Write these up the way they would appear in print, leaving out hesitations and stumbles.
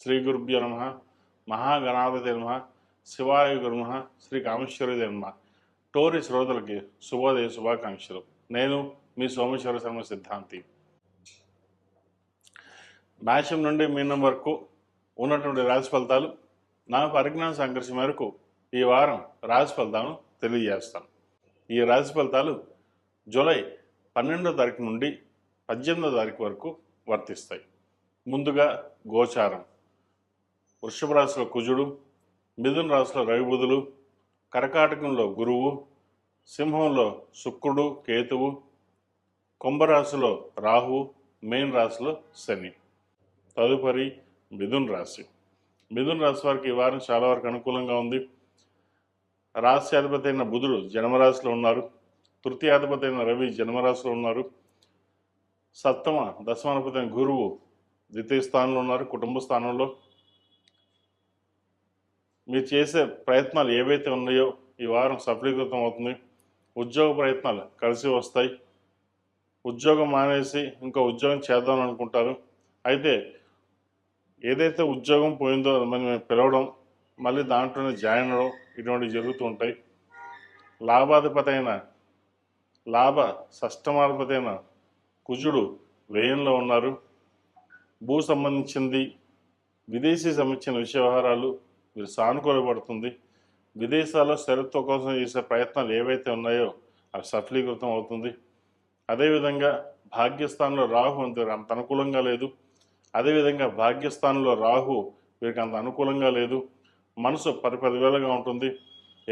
శ్రీ గురుభ్యో నమ. మహాగణాధిపతి నమ. శివాయ గురు నమ. శ్రీ కామేశ్వరి నమ. టోరీ శ్రోతలకి శుభోదయ శుభాకాంక్షలు. నేను మీ సోమేశ్వర శర్మ సిద్ధాంతి. మేషం నుండి మీనం వరకు ఉన్నటువంటి రాశి ఫలితాలు నా పరిజ్ఞాన సంఘర్షణ మేరకు ఈ వారం రాశి ఫలితాలను తెలియజేస్తాను. ఈ రాశి ఫలితాలు జూలై 12వ తారీఖు నుండి 18వ తారీఖు వరకు వర్తిస్తాయి. ముందుగా గోచారం. వృషభ రాశిలో కుజుడు, మిథున రాశిలో రవి బుధులు, కర్కాటకంలో గురువు, సింహంలో శుక్రుడు కేతువు, కుంభరాశిలో రాహు, మీన రాశిలో శని. తదుపరి మిథున రాశి. మిథున రాశి వారికి ఈ వారం చాలా వరకు అనుకూలంగా ఉంది. రాశ్యాధిపతి అయిన బుధుడు జన్మరాశిలో ఉన్నారు. తృతీయాధిపతి అయిన రవి జన్మరాశిలో ఉన్నారు. సప్తమ దశమాధిపతి అయిన గురువు ద్వితీయ స్థానంలో ఉన్నారు, కుటుంబ స్థానంలో. మీరు చేసే ప్రయత్నాలు ఏవైతే ఉన్నాయో ఈ వారం సఫలీకృతం అవుతుంది. ఉద్యోగ ప్రయత్నాలు కలిసి వస్తాయి. ఉద్యోగం మానేసి ఇంకో ఉద్యోగం చేద్దాం అనుకుంటారు. అయితే ఏదైతే ఉద్యోగం పోయిందో మనం పిలవడం, మళ్ళీ దాంట్లోనే జాయిన్ అవ్వడం, ఇటువంటివి జరుగుతూ ఉంటాయి. లాభాధిపతి అయిన షష్టమాధిపతి అయిన కుజుడు వ్యయంలో ఉన్నారు. భూ సంబంధించింది, విదేశీ సంబంధించిన విషయ వ్యవహారాలు మీరు సానుకూలపడుతుంది. విదేశాల్లో స్థిరత్వం కోసం చేసే ప్రయత్నాలు ఏవైతే ఉన్నాయో అవి సఫలీకృతం అవుతుంది. అదేవిధంగా భాగ్యస్థానంలో రాహు అంత అనుకూలంగా లేదు. అదేవిధంగా భాగ్యస్థానంలో రాహు వీరికి అంత అనుకూలంగా లేదు. మనసు పరిపదివేలుగా ఉంటుంది.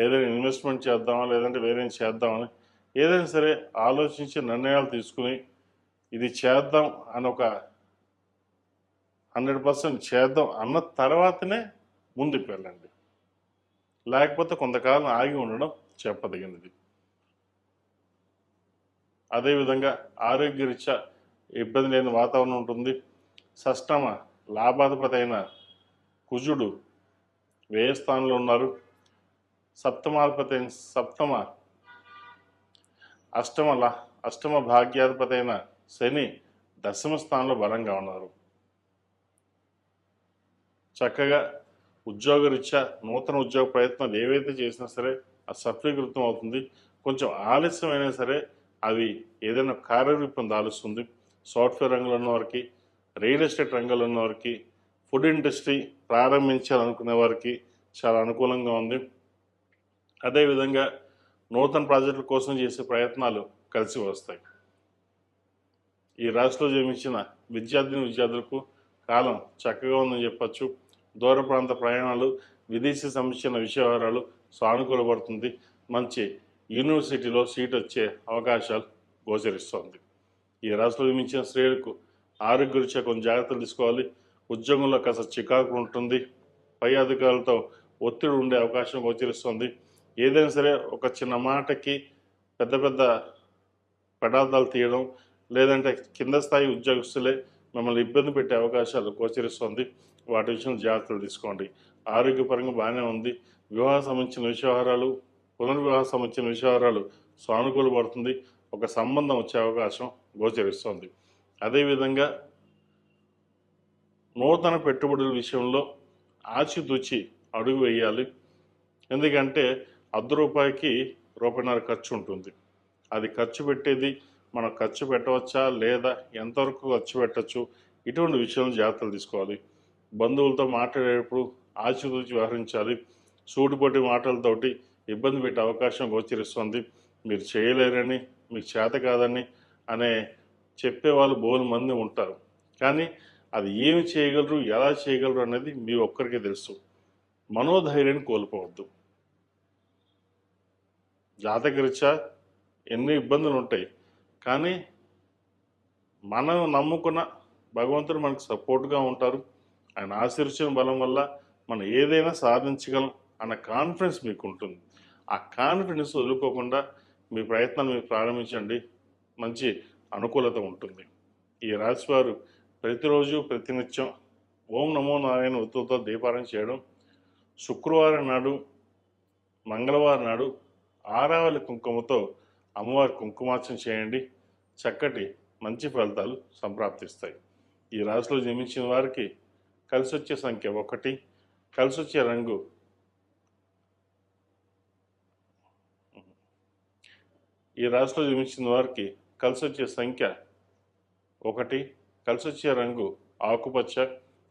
ఏదైనా ఇన్వెస్ట్మెంట్ చేద్దామా లేదంటే వేరేం చేద్దామని ఏదైనా సరే ఆలోచించి నిర్ణయాలు తీసుకుని ఇది చేద్దాం అని ఒక 100% చేద్దాం అన్న తర్వాతనే ముందుకు వెళ్ళండి. లేకపోతే కొంతకాలం ఆగి ఉండడం చెప్పదగినది. అదేవిధంగా ఆరోగ్యరీత్యా ఇబ్బంది లేని వాతావరణం ఉంటుంది. షష్టమ లాభాధిపతి అయిన కుజుడు వ్యయస్థానంలో ఉన్నారు. అష్టమ భాగ్యాధిపతి అయిన శని దశమ స్థానంలో బలంగా ఉన్నారు. చక్కగా ఉద్యోగరీత్యా నూతన ఉద్యోగ ప్రయత్నాలు ఏవైతే చేసినా సరే అది సఫలీకృతం అవుతుంది. కొంచెం ఆలస్యమైనా సరే అవి ఏదైనా కార్యరూపం దాలుస్తుంది. సాఫ్ట్వేర్ రంగంలో ఉన్న వారికి, రియల్ ఎస్టేట్ రంగంలో ఉన్న వారికి, ఫుడ్ ఇండస్ట్రీ ప్రారంభించాలనుకునే వారికి చాలా అనుకూలంగా ఉంది. అదేవిధంగా నూతన ప్రాజెక్టుల కోసం చేసే ప్రయత్నాలు కలిసి వస్తాయి. ఈ రాశిలో జన్మించిన విద్యార్థులకు కాలం చక్కగా ఉందని చెప్పచ్చు. దూర ప్రాంత ప్రయాణాలు, విదేశీ సంబంధించిన విషయాలు సానుకూలపడుతుంది. మంచి యూనివర్సిటీలో సీట్ వచ్చే అవకాశాలు గోచరిస్తుంది. ఈ రాశిలో జన్మించిన స్త్రీలకు ఆరోగ్యరీత్యా కొంచెం జాగ్రత్తలు తీసుకోవాలి. ఉద్యోగంలో కాస్త చికాకు ఉంటుంది. పై అధికారులతో ఒత్తిడి ఉండే అవకాశం గోచరిస్తుంది. ఏదైనా సరే ఒక చిన్న మాటకి పెద్ద పెద్ద పెడార్థాలు తీయడం, లేదంటే కింద స్థాయి ఉద్యోగస్తులే మిమ్మల్ని ఇబ్బంది పెట్టే అవకాశాలు గోచరిస్తుంది. వాటి విషయంలో జాగ్రత్తలు తీసుకోండి. ఆరోగ్యపరంగా బాగానే ఉంది. వివాహ సంబంధించిన విషయాలు, పునర్వివాహ సంబంధించిన విషయాలు సానుకూలపడుతుంది. ఒక సంబంధం వచ్చే అవకాశం గోచరిస్తుంది. అదేవిధంగా నూతన పెట్టుబడుల విషయంలో ఆచితూచి అడుగు వేయాలి. ఎందుకంటే ₹1 రూపాయిన్నర ఖర్చు ఉంటుంది. అది ఖర్చు పెట్టేది మనం ఖర్చు పెట్టవచ్చా లేదా, ఎంతవరకు ఖర్చు పెట్టచ్చు, ఇటువంటి విషయంలో జాగ్రత్తలు తీసుకోవాలి. బంధువులతో మాట్లాడేటప్పుడు ఆచితూచి వ్యవహరించాలి. సూటిపోటి మాటలతోటి ఇబ్బంది పెట్టే అవకాశం గోచరిస్తుంది. మీరు చేయలేరని, మీకు చేత కాదని అనే చెప్పేవాళ్ళు బోలు మంది ఉంటారు. కానీ అది ఏమి చేయగలరు, ఎలా చేయగలరు అనేది మీ ఒక్కరికే తెలుసు. మనోధైర్యాన్ని కోల్పోవద్దు. జాతకరీత్యా ఎన్ని ఇబ్బందులు ఉంటాయి, కానీ మనం నమ్ముకున్న భగవంతుడు మనకు సపోర్ట్గా ఉంటారు. ఆయన ఆశీర్వచన బలం వల్ల మనం ఏదైనా సాధించగలం అన్న కాన్ఫిడెన్స్ మీకు ఉంటుంది. ఆ కాన్ఫిడెన్స్ వదులుకోకుండా మీ ప్రయత్నాలు మీరు ప్రారంభించండి. మంచి అనుకూలత ఉంటుంది. ఈ రాశివారు ప్రతిరోజు ప్రతినిత్యం ఓం నమో నారాయణ ఒత్తులతో దీపారాయణ చేయడం, శుక్రవారం నాడు, మంగళవారం నాడు ఆరావళి కుంకుమతో అమ్మవారి కుంకుమార్చన చేయండి. చక్కటి మంచి ఫలితాలు సంప్రాప్తిస్తాయి. ఈ రాశిలో జన్మించిన వారికి కలిసి వచ్చే సంఖ్య 1, కలిసి వచ్చే రంగు ఈ రాశిలో జన్మించిన వారికి కలిసి వచ్చే సంఖ్య 1, కలిసి వచ్చే రంగు ఆకుపచ్చ.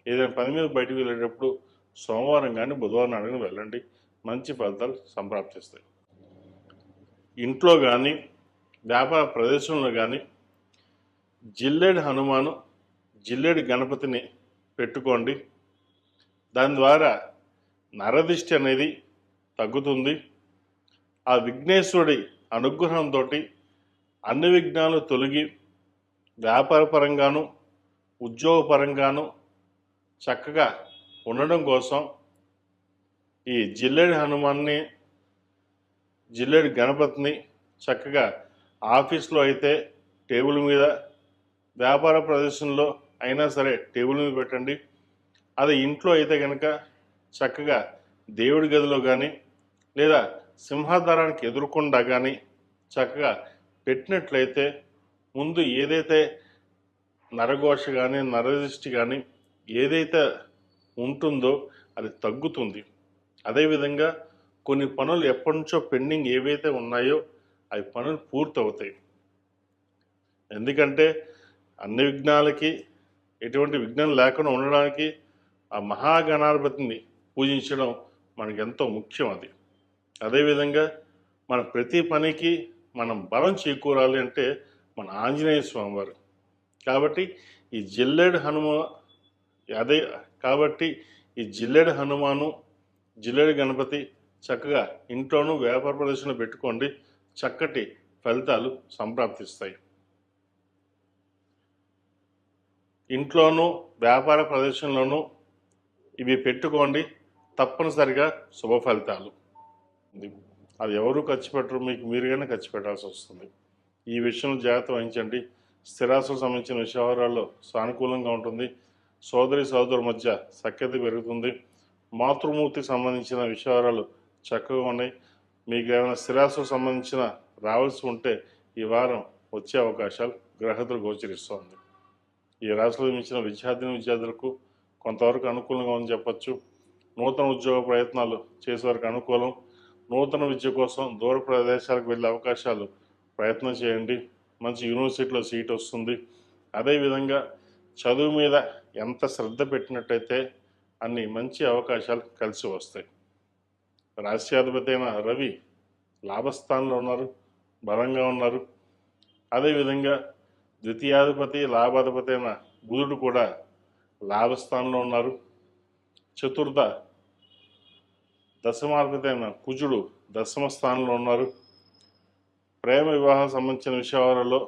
ఏదైనా పని మీద బయటకు వెళ్ళేటప్పుడు సోమవారం కానీ బుధవారం నాడు వెళ్ళండి, మంచి ఫలితాలు సంప్రాప్తిస్తాయి. ఇంట్లో కానీ వ్యాపార ప్రదేశంలో కానీ జిల్లేడు హనుమాను, జిల్లేడు గణపతిని పెట్టుకోండి. దాని ద్వారా నరదిష్టి అనేది తగ్గుతుంది. ఆ విఘ్నేశ్వరుడి అనుగ్రహంతో అన్ని విఘ్నాలు తొలగి వ్యాపారపరంగాను ఉద్యోగపరంగాను చక్కగా ఉండడం కోసం ఈ జిల్లేడు హనుమాన్ని, జిల్లేడు గణపతిని చక్కగా ఆఫీస్లో అయితే టేబుల్ మీద, వ్యాపార ప్రదేశంలో అయినా సరే టేబుల్ మీద పెట్టండి. అది ఇంట్లో అయితే కనుక చక్కగా దేవుడి గదిలో కానీ లేదా సింహాద్వారానికి ఎదురుకుండా కానీ చక్కగా పెట్టినట్లయితే ముందు ఏదైతే నరఘోష కానీ నరదృష్టి కానీ ఏదైతే ఉంటుందో అది తగ్గుతుంది. అదేవిధంగా కొన్ని పనులు ఎప్పటి నుంచో పెండింగ్ ఏవైతే ఉన్నాయో అవి పనులు పూర్తవుతాయి. ఎందుకంటే అన్ని విఘ్నాలకి ఎటువంటి విఘ్నం లేకుండా ఉండడానికి ఆ మహాగణాధిపతిని పూజించడం మనకు ఎంతో ముఖ్యం. అదేవిధంగా మన ప్రతి పనికి మనం బలం చేకూరాలి అంటే మన ఆంజనేయ స్వామివారు. కాబట్టి ఈ జిల్లేడు హనుమాను, జిల్లేడు గణపతి చక్కగా ఇంట్లోనూ వ్యాపార ప్రదేశంలో పెట్టుకోండి, చక్కటి ఫలితాలు సంప్రాప్తిస్తాయి. ఇంట్లోనూ వ్యాపార ప్రదేశంలోనూ ఇవి పెట్టుకోండి, తప్పనిసరిగా శుభ ఫలితాలు. అది ఎవరు ఖర్చు పెట్టరు, మీకు మీరుగానే ఖర్చు పెట్టాల్సి వస్తుంది. ఈ విషయంలో జాగ్రత్త వహించండి. స్థిరాస్తులకు సంబంధించిన వ్యవహారాల్లో సానుకూలంగా ఉంటుంది. సోదరుల మధ్య సఖ్యత పెరుగుతుంది. మాతృమూర్తికి సంబంధించిన విషయాలు చక్కగా ఉన్నాయి. మీకు ఏమైనా స్థిరాస్తులకు సంబంధించిన రావాల్సి ఉంటే ఈ వారం వచ్చే అవకాశాలు గ్రహతులు గోచరిస్తోంది. ఈ రాశిలో మించిన విద్యార్థులకు కొంతవరకు అనుకూలంగా ఉందని చెప్పచ్చు. నూతన ఉద్యోగ ప్రయత్నాలు చేసేవారికి అనుకూలం. నూతన విద్య కోసం దూర ప్రదేశాలకు వెళ్ళే అవకాశాలు ప్రయత్నం చేయండి. మంచి యూనివర్సిటీలో సీట్ వస్తుంది. అదేవిధంగా చదువు మీద ఎంత శ్రద్ధ పెట్టినట్టయితే అన్ని మంచి అవకాశాలు కలిసి వస్తాయి. రాష్ట్రాధిపతి అయిన రవి లాభస్థానంలో ఉన్నారు, బలంగా ఉన్నారు. అదేవిధంగా ద్వితీయాధిపతి లాభాధిపతి అయిన బుధుడు కూడా లాభస్థానంలో ఉన్నారు. చతుర్థ దశమాధిపతి అయిన కుజుడు దశమ స్థానంలో ఉన్నారు. ప్రేమ వివాహం సంబంధించిన విషయాలలో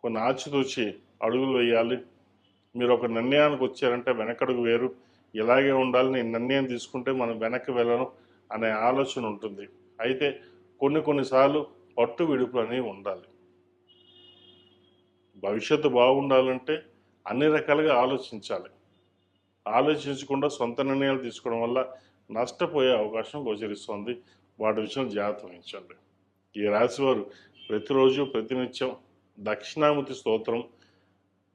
కొన్ని ఆచితూచి అడుగులు వేయాలి. మీరు ఒక నిర్ణయానికి వచ్చారంటే వెనకడుగు వేరు, ఇలాగే ఉండాలి, నేను నిర్ణయం తీసుకుంటే మనం వెనక్కి వెళ్ళను అనే ఆలోచన ఉంటుంది. అయితే కొన్నిసార్లు పట్టు విడుపులు అనేవి ఉండాలి. భవిష్యత్తు బాగుండాలంటే అన్ని రకాలుగా ఆలోచించాలి. ఆలోచించకుండా సొంత నిర్ణయాలు తీసుకోవడం వల్ల నష్టపోయే అవకాశం గోచరిస్తుంది. వాటి విషయంలో జాగ్రత్త వహించండి. ఈ రాశివారు ప్రతిరోజు ప్రతినిత్యం దక్షిణామూర్తి స్తోత్రం,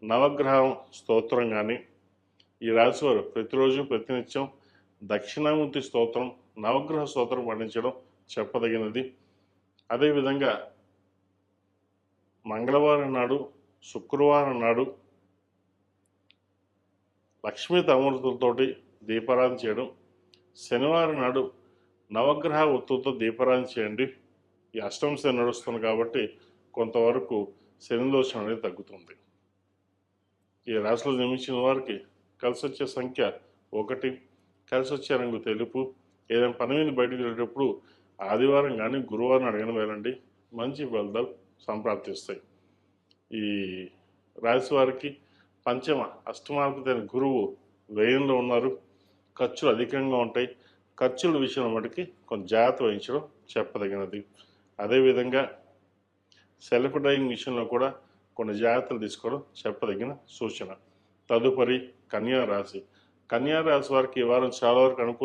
నవగ్రహం స్తోత్రం కానీ, ఈ రాశివారు ప్రతిరోజు ప్రతినిత్యం దక్షిణామూర్తి స్తోత్రం, నవగ్రహ స్తోత్రం పండించడం చెప్పదగినది. అదేవిధంగా మంగళవారం నాడు, శుక్రవారం నాడు లక్ష్మీ తమూర్తులతోటి దీపారాధన చేయడం, శనివారం నాడు నవగ్రహ ఒత్తులతో దీపారాధన చేయండి. ఈ అష్టమ శని నడుస్తుంది కాబట్టి కొంతవరకు శని దోషం అనేది తగ్గుతుంది. ఈ రాశిలో జన్మించిన వారికి కలిసి వచ్చే సంఖ్య 1, కలిసి వచ్చే రంగు తెలుపు. ఏదైనా పని మీద బయటకు వెళ్ళేటప్పుడు ఆదివారం కానీ గురువారం అడిగిన వెళ్ళండి, మంచి ఫలితాలు సంప్రాప్తిస్తాయి. ఈ రాశి వారికి పంచమ అష్టమాధిపతి అయిన గురువు వ్యయంలో ఉన్నారు. ఖర్చులు అధికంగా ఉంటాయి. ఖర్చుల విషయం మటుకి కొంచెం జాగ్రత్త వహించడం చెప్పదగినది. అదేవిధంగా సెల్ఫ్ డ్రైవింగ్ విషయంలో కూడా కొన్ని జాగ్రత్తలు తీసుకోవడం చెప్పదగిన సూచన. తదుపరి కన్యా రాశి. కన్యా రాశి వారికి ఈ వారం చాలా వరకు అనుకూల